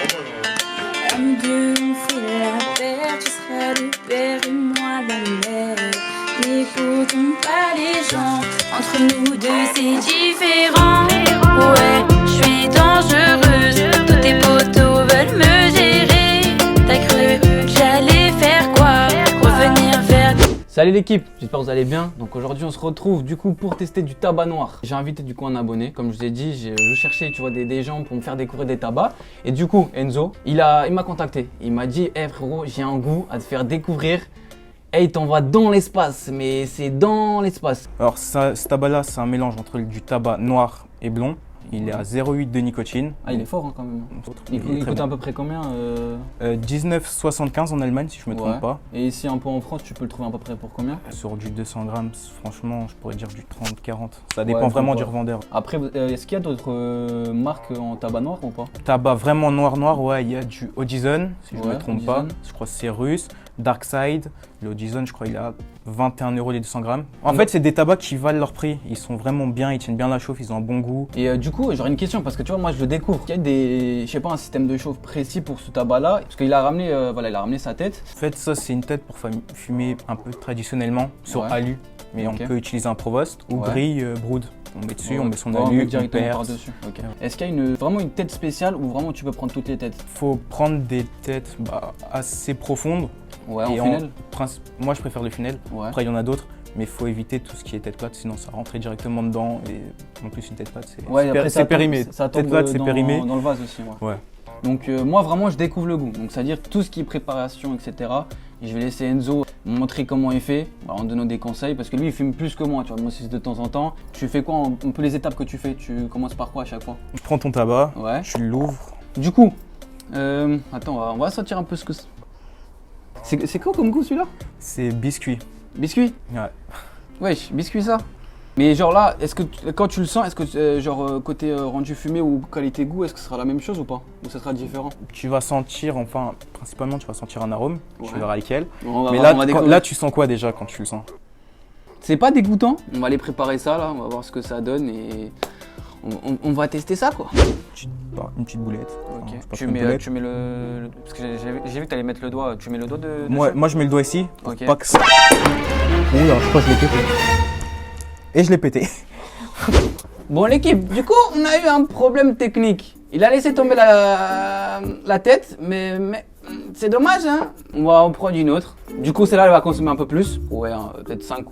Comme Dieu on fait la paire, tu seras le père et moi la mère. N'écoutons pas les gens, entre nous deux c'est différent. Ouais, je suis dangereuse, tous tes potos veulent me gérer. T'as cru que j'allais faire quoi? Revenir vers... Salut l'équipe, j'espère que vous allez bien. Donc aujourd'hui on se retrouve du coup pour tester du tabac noir. J'ai invité du coup un abonné, comme je vous ai dit, je cherchais tu vois des gens pour me faire découvrir des tabacs. Et du coup Enzo, il m'a contacté. Il m'a dit, hey frérot, j'ai un goût à te faire découvrir. Et il t'envoie dans l'espace, mais c'est dans l'espace. Alors ce tabac-là, c'est un mélange entre du tabac noir et blond. Il est à 0,8 de nicotine. Ah, il est fort hein, quand même. Il coûte à peu près combien 19,75 en Allemagne si je me trompe pas. Et ici un peu en France, tu peux le trouver à peu près pour combien? Sur du 200 grammes, franchement, je pourrais dire du 30-40. Ça dépend vraiment du revendeur. Après, est-ce qu'il y a d'autres marques en tabac noir ou pas? Tabac vraiment noir, ouais, il y a du Odison, si je me trompe pas. Odison. Je crois que c'est russe. Darkside, le Odison, je crois il est à 21 € les 200 grammes. En fait, c'est des tabacs qui valent leur prix. Ils sont vraiment bien, ils tiennent bien la chauffe, ils ont un bon goût. Et du coup, j'aurais une question parce que tu vois, moi je le découvre. Il y a je sais pas, un système de chauffe précis pour ce tabac-là. Parce qu'il a ramené, il a ramené sa tête. En fait, ça, c'est une tête pour fumer un peu traditionnellement sur alu. Mais on peut utiliser un Provost ou grille Brood. On met dessus, on met son alu, on perce. Est-ce qu'il y a vraiment une tête spéciale ou vraiment tu peux prendre toutes les têtes? Faut prendre des têtes assez profondes. Ouais, en funnel. Moi, je préfère le funnel. Ouais. Après, il y en a d'autres, mais il faut éviter tout ce qui est tête plate, sinon ça rentrait directement dedans. Et en plus, une tête plate, c'est périmé. Tête plate, c'est périmé. Dans le vase aussi. Ouais. Donc, moi, vraiment, je découvre le goût. Donc, c'est-à-dire tout ce qui est préparation, etc. Et je vais laisser Enzo me montrer comment il fait, en donnant des conseils, parce que lui, il fume plus que moi. Tu vois, moi aussi, de temps en temps. Tu fais quoi, un peu les étapes que tu fais? Tu commences par quoi à chaque fois? Tu prends ton tabac, ouais. Tu l'ouvres. Du coup, attends, on va sortir un peu ce que c'est. C'est quoi comme goût celui-là? C'est biscuit. Biscuit? Ouais. Wesh, biscuit ça? Mais genre là, est-ce que quand tu le sens, est-ce que côté rendu fumé ou qualité goût, est-ce que ce sera la même chose ou pas? Ou ça sera différent? Tu vas sentir, principalement tu vas sentir un arôme, tu verras lequel. Mais là tu sens quoi déjà quand tu le sens? C'est pas dégoûtant, on va aller préparer ça là, on va voir ce que ça donne et on va tester ça quoi. Une petite boulette. Ok. Tu mets le... Parce que j'ai vu que tu allais mettre le doigt. Tu mets le doigt de... Moi je mets le doigt ici. Ok. Pas que ça... Oula, je crois que je l'ai pété. Et je l'ai pété. Bon l'équipe, du coup on a eu un problème technique. Il a laissé tomber la tête, mais c'est dommage hein. On va en prendre une autre. Du coup celle-là elle va consommer un peu plus. Ouais, peut-être 5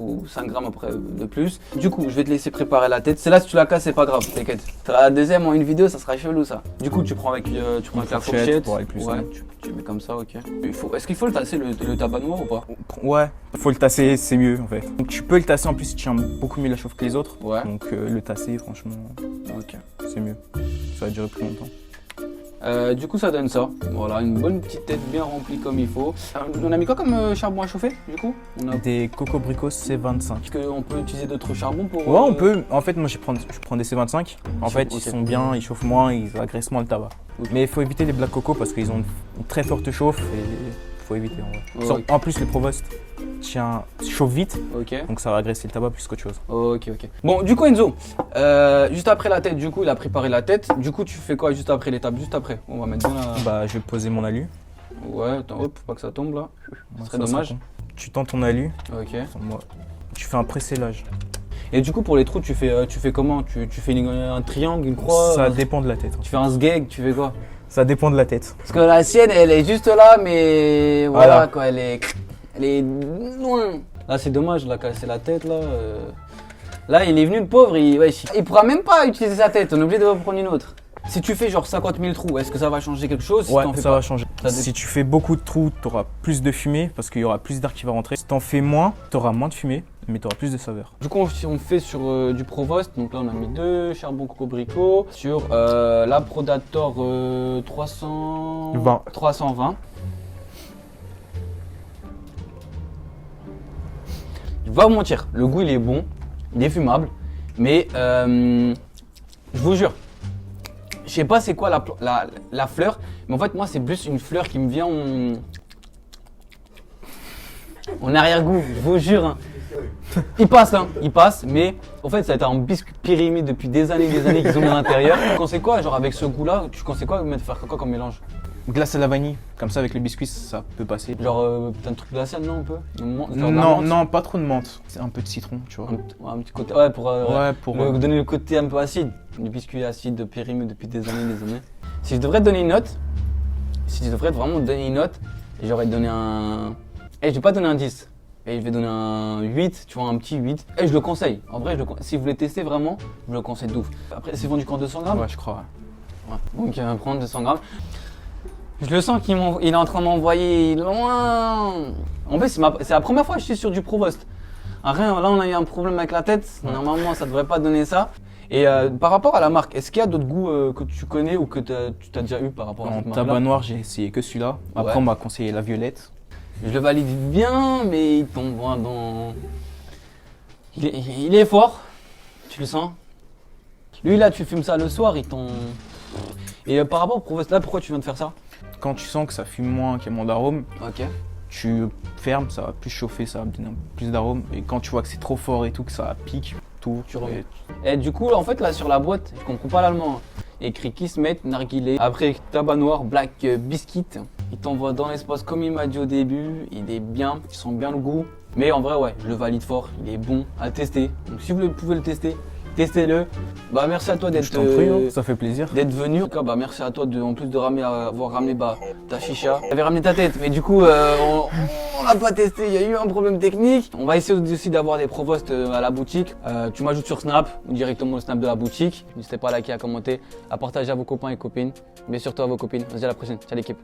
grammes après de plus. Du coup je vais te laisser préparer la tête. Celle-là si tu la casses c'est pas grave, t'inquiète. La deuxième en une vidéo ça sera chelou ça. Du coup tu prends avec la fourchette. Pour aller plus ouais, tu mets comme ça, ok. Est-ce qu'il faut le tasser le tabac noir ou pas? Ouais, faut le tasser, c'est mieux en fait. Donc tu peux le tasser en plus, il tient beaucoup mieux la chauffe que les autres. Ouais. Donc le tasser franchement, ok, c'est mieux. Ça va durer plus longtemps. Du coup ça donne ça, voilà, une bonne petite tête bien remplie comme il faut. On a mis quoi comme charbon à chauffer du coup? On a des Cocobricos C25. Est-ce qu'on peut utiliser d'autres charbons pour... Ouais on peut, en fait moi je prends des C25. En fait ils sont bien, ils chauffent moins, ils agressent moins le tabac. Okay. Mais il faut éviter les Black Coco parce qu'ils ont une très forte chauffe et faut éviter en vrai. En plus les Provost chauffent vite, donc ça va agresser le tabac plus qu'autre chose. Ok. Bon du coup Enzo, juste après la tête, du coup il a préparé la tête, du coup tu fais quoi juste après l'étape? Juste après, on va mettre bien la... Bah je vais poser mon alu. Ouais, attends, hop, faut pas que ça tombe là, ce serait dommage. Tu tends ton alu, ok. Tu fais un pré-scellage. Et du coup pour les trous tu fais comment? Tu fais un triangle, une croix? Ça dépend de la tête. Tu fais un sgeg, tu fais quoi? Ça dépend de la tête. Parce que la sienne elle est juste là mais voilà quoi, elle est loin. Là c'est dommage, il a cassé la tête là. Là il est venu le pauvre, il pourra même pas utiliser sa tête, on est obligé de reprendre une autre. Si tu fais genre 50 000 trous, est-ce que ça va changer quelque chose? Ouais, ça va changer. Si tu fais beaucoup de trous, tu auras plus de fumée parce qu'il y aura plus d'air qui va rentrer. Si tu en fais moins, tu auras moins de fumée, mais tu auras plus de saveur. Du coup, on fait sur du Provost, donc là on a mis 2 charbons Cocobrico sur la Predator 320. Je vais vous mentir, le goût il est bon, il est fumable, mais je vous jure, je sais pas c'est quoi la fleur, mais en fait moi c'est plus une fleur qui me vient en arrière-goût, je vous jure. Hein. Il passe là, il passe, mais en fait ça a été un biscuit périmé depuis des années qu'ils ont mis à l'intérieur. Tu conseilles quoi, genre avec ce goût là, tu conseilles quoi faire quoi comme mélange? Glace à la vanille, comme ça avec les biscuits ça peut passer. Genre, t'as un truc glacial, non, un peu? Non, pas trop de menthe. C'est un peu de citron, tu vois. Un petit côté. Ouais, pour, donner le côté un peu acide. Du biscuit acide périmé depuis des années. Si je devrais te donner une note, vraiment te donner une note, j'aurais donné un. Je vais pas donner un 10. Et je vais donner un 8, tu vois, un petit 8. Et je le conseille. En vrai, si vous voulez tester vraiment, je le conseille de ouf. Après, c'est vendu qu'en 200 grammes? Ouais, je crois. Ouais. Donc, prendre 200 grammes. Je le sens qu'il est en train de m'envoyer loin. En fait, c'est la première fois que je suis sur du Provost. Là, on a eu un problème avec la tête. Normalement, ça devrait pas donner ça. Et par rapport à la marque, est-ce qu'il y a d'autres goûts que tu connais ou que tu as déjà eu par rapport à cette marque-là? En tabac noir, j'ai essayé que celui-là. Après, on m'a conseillé la violette. Je le valide bien, mais il tombe dans. Il est fort. Tu le sens? Lui, là, tu fumes ça le soir, il tombe. Et par rapport au Provost, là, pourquoi tu viens de faire ça? Quand tu sens que ça fume moins, qu'il y a moins d'arôme, tu fermes, ça va plus chauffer, ça va donner plus d'arôme. Et quand tu vois que c'est trop fort et tout, que ça pique, tout, tu remets. Et du coup, en fait, là, sur la boîte, je comprends pas l'allemand. Écrit Kismet, Narguilé. Après, tabac noir, Black Biscuit. Il t'envoie dans l'espace comme il m'a dit au début. Il est bien, tu sens bien le goût. Mais en vrai, ouais, je le valide fort. Il est bon à tester. Donc, si vous pouvez le tester, testez-le. Bah, merci à toi d'être. Je t'en prie, ça fait plaisir. D'être venu. En tout cas, bah, merci à toi en plus de avoir ramené ta chicha. Tu avais ramené ta tête, mais du coup, on l'a pas testé. Il y a eu un problème technique. On va essayer aussi d'avoir des Provost à la boutique. Tu m'ajoutes sur Snap ou directement le Snap de la boutique. N'hésitez pas à liker, à commenter, à partager à vos copains et copines, mais surtout à vos copines. On se dit à la prochaine. Ciao l'équipe.